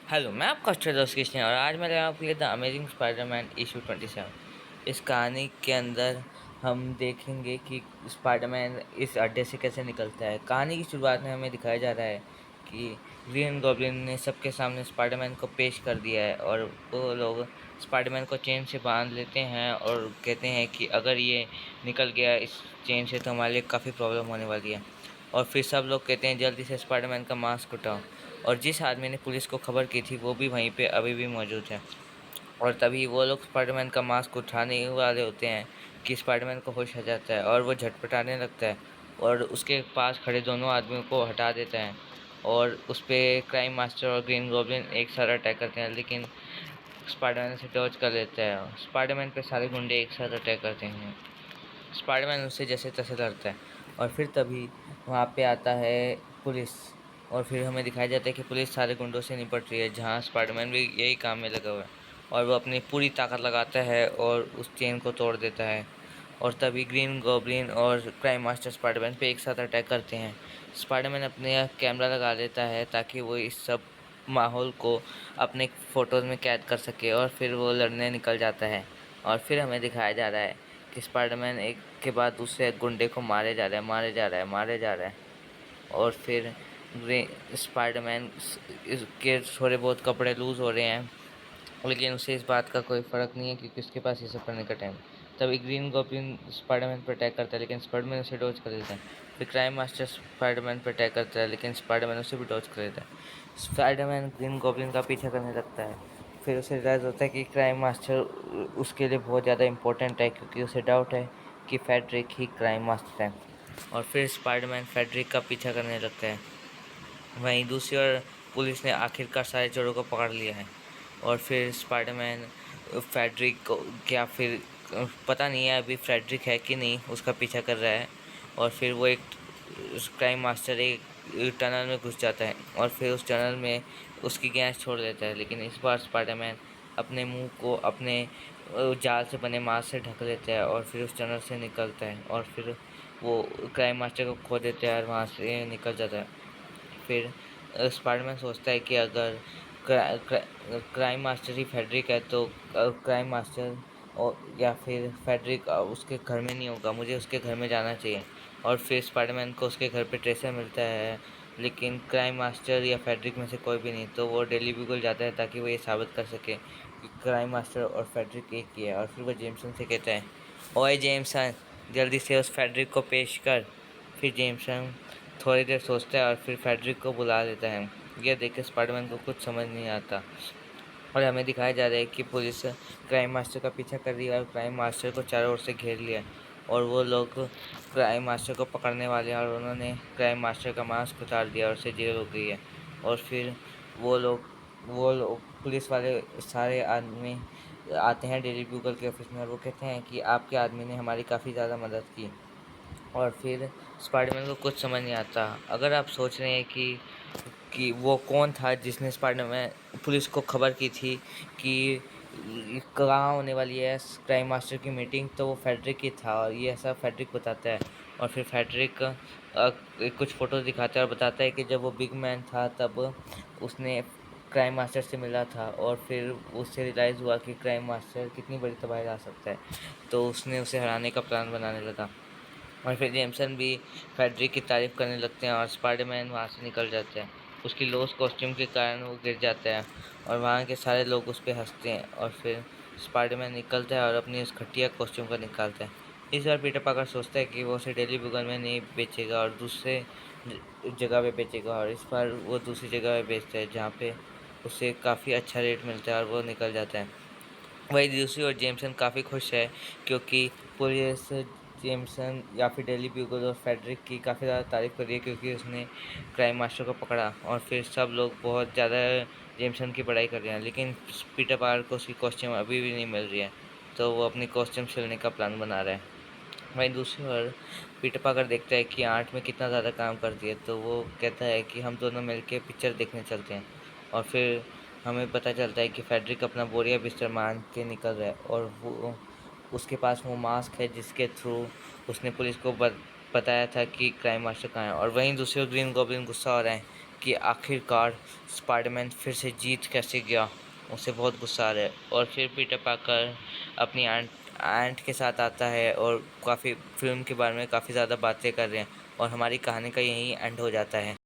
Hello, मैं आपका अच्छा दोस्त कृष्ण और आज मैं लाया आपके लिए द अमेजिंग स्पाइडरमैन इशू 27। इस कहानी के अंदर हम देखेंगे कि स्पाइडरमैन इस अड्डे से कैसे निकलता है। कहानी की शुरुआत में हमें दिखाया जा रहा है कि ग्रीन गॉब्लिन ने सबके सामने स्पाइडरमैन को पेश कर दिया है और वो लोग स्पाइडरमैन को चेन से बांध लेते हैं और कहते हैं कि अगर ये निकल गया इस चेन से तो हमारे लिए काफ़ी प्रॉब्लम होने वाली है। और फिर सब लोग कहते हैं जल्दी से स्पाइडरमैन का मास्क उठाओ। और जिस आदमी ने पुलिस को खबर की थी वो भी वहीं पे अभी भी मौजूद है। और तभी वो लोग स्पाइडरमैन का मास्क उठाने ही वाले होते हैं कि स्पाइडरमैन को होश आ जाता है और वो झटपटाने लगता है और उसके पास खड़े दोनों आदमियों को हटा देता है। और उस पर क्राइम मास्टर और ग्रीन गॉब्लिन एक साथ अटैक करते हैं, लेकिन स्पाइडरमैन उसे डॉज कर लेता है। स्पाइडरमैन पे सारे गुंडे एक साथ अटैक करते हैं। स्पाइडरमैन उससे जैसे तैसे लड़ता है और फिर तभी वहाँ पे आता है पुलिस। और फिर हमें दिखाया जाता है कि पुलिस सारे गुंडों से निपट रही है, जहाँ स्पाइडरमैन भी यही काम में लगा हुआ है और वो अपनी पूरी ताकत लगाता है और उस चेन को तोड़ देता है। और तभी ग्रीन गॉब्लिन और क्राइम मास्टर स्पाइडरमैन पे एक साथ अटैक करते हैं। स्पाइडरमैन अपने कैमरा लगा लेता है ताकि वो इस सब माहौल को अपने फ़ोटोज़ में कैद कर सके और फिर वो लड़ने निकल जाता है। और फिर हमें दिखाया जा रहा है कि स्पाइडरमैन एक के बाद दूसरे गुंडे को मारे जा रहा है, मारे जा रहा है, मारे जा रहा है। और फिर स्पाइडरमैन के थोड़े बहुत कपड़े लूज़ हो रहे हैं, लेकिन उसे इस बात का कोई फ़र्क नहीं है क्योंकि उसके पास ये सब करने का टाइम। तभी ग्रीन गॉब्लिन स्पाइडरमैन पर अटैक करता है, लेकिन स्पाइडरमैन उसे डॉज कर देता है। फिर क्राइम मास्टर स्पाइडरमैन पर अटैक करता है, लेकिन स्पाइडरमैन उसे भी डॉज कर देता है। स्पाइडरमैन ग्रीन गॉब्लिन का पीछा करने लगता है। फिर उसे रियलाइज़ होता है कि क्राइम मास्टर उसके लिए बहुत ज़्यादा इंपॉर्टेंट है, क्योंकि उसे डाउट है कि फेडरिक ही क्राइम मास्टर है। और फिर स्पाइडरमैन फेडरिक का पीछा करने लगता है। वहीं दूसरी ओर पुलिस ने आखिरकार सारे चोरों को पकड़ लिया है। और फिर स्पाइडरमैन फ्रेडरिक को, क्या फिर पता नहीं है अभी फ्रेडरिक है कि नहीं, उसका पीछा कर रहा है। और फिर वो एक क्राइम मास्टर एक टनल में घुस जाता है और फिर उस टनल में उसकी गैस छोड़ देता है, लेकिन इस बार स्पाइडरमैन अपने मुंह को अपने जाल से बने मास्क से ढक लेता है और फिर उस टनल से निकलता है। और फिर वो क्राइम मास्टर को खो देता है और वहाँ से निकल जाता है। फिर स्पाइडरमैन सोचता है कि अगर क्राइम मास्टर ही फेडरिक है तो क्राइम मास्टर और या फिर फेडरिक उसके घर में नहीं होगा, मुझे उसके घर में जाना चाहिए। और फिर स्पाइडरमैन को उसके घर पे ट्रेसर मिलता है, लेकिन क्राइम मास्टर या फेडरिक में से कोई भी नहीं। तो वो डेली बिगल जाता है ताकि वो ये साबित कर सके कि क्राइम मास्टर और फेडरिक एक ही है। और फिर वो जेमसन से कहता है, ओए जेमसन, जल्दी से उस फेडरिक को पेश कर। फिर जेमसन थोड़ी देर सोचता है और फिर फेडरिक को बुला लेता है। यह देख के स्पाइडरमैन को कुछ समझ नहीं आता और हमें दिखाया जा रहा है कि पुलिस क्राइम मास्टर का पीछा कर रही है और क्राइम मास्टर को चारों ओर से घेर लिया है। और वो लोग क्राइम मास्टर को पकड़ने वाले हैं और उन्होंने क्राइम मास्टर का मास्क उतार दिया और उसे जेल हो गई है। और फिर वो लोग पुलिस वाले सारे आदमी आते हैं डेली ब्यूगल के ऑफिस में और वो कहते हैं कि आपके आदमी ने हमारी काफ़ी ज़्यादा मदद की। और फिर स्पाइडरमैन को कुछ समझ नहीं आता। अगर आप सोच रहे हैं कि वो कौन था जिसने स्पाइडरमैन पुलिस को खबर की थी कि कहाँ होने वाली है क्राइम मास्टर की मीटिंग, तो वो फेडरिक ही था और ये ऐसा फेडरिक बताता है। और फिर फेडरिक कुछ फ़ोटो दिखाता है और बताता है कि जब वो बिग मैन था तब उसने क्राइम मास्टर से मिला था और फिर उससे रियलाइज़ हुआ कि क्राइम मास्टर कितनी बड़ी तबाही ला सकता है, तो उसने उसे हराने का प्लान बनाने लगा। और फिर जेमसन भी फेडरिक की तारीफ करने लगते हैं और स्पाइडरमैन वहाँ से निकल जाता है। उसकी लॉस कॉस्ट्यूम के कारण वो गिर जाता है और वहाँ के सारे लोग उस पर हंसते हैं। और फिर स्पाइडरमैन निकलता है और अपनी उस घटिया कॉस्ट्यूम को निकालता है। इस बार पीटर पार्कर सोचता है कि वो उसे डेली बुगल में नहीं बेचेगा और दूसरे जगह पे बेचेगा। और इस बार वो दूसरी जगह पे बेचता है जहाँ पे उसे काफ़ी अच्छा रेट मिलता है और वो निकल जाता है। वहीं दूसरी ओर जेमसन काफ़ी खुश है क्योंकि पुलिस जेमसन या फिर डेली ब्यूगल और फेडरिक की काफ़ी ज़्यादा तारीफ़ कर रही है क्योंकि उसने क्राइम मास्टर को पकड़ा। और फिर सब लोग बहुत ज़्यादा जेमसन की बड़ाई कर रहे हैं, लेकिन पीटर पार्कर को उसकी कॉस्ट्यूम अभी भी नहीं मिल रही है, तो वो अपनी कॉस्ट्यूम सिलने का प्लान बना रहा है। वहीं दूसरी ओर पीटर पार्कर देखता है कि आर्ट में कितना ज़्यादा काम करती है, तो वो कहता है कि हम दोनों मिलके पिक्चर देखने चलते हैं। और फिर हमें पता चलता है कि फेडरिक अपना बोरिया बिस्तर मान के निकल रहा है और वो उसके पास वो मास्क है जिसके थ्रू उसने पुलिस को बताया था कि क्राइम मास्टर कहाँ है। और वहीं दूसरी ओर ग्रीन गॉब्लिन गुस्सा हो रहा है कि आखिरकार स्पाइडरमैन फिर से जीत कैसे गया। उसे बहुत गुस्सा आ रहा है और फिर पीटर पार्कर अपनी आंट के साथ आता है और काफ़ी फिल्म के बारे में काफ़ी ज़्यादा बातें कर रहे हैं और हमारी कहानी का यहीं एंड हो जाता है।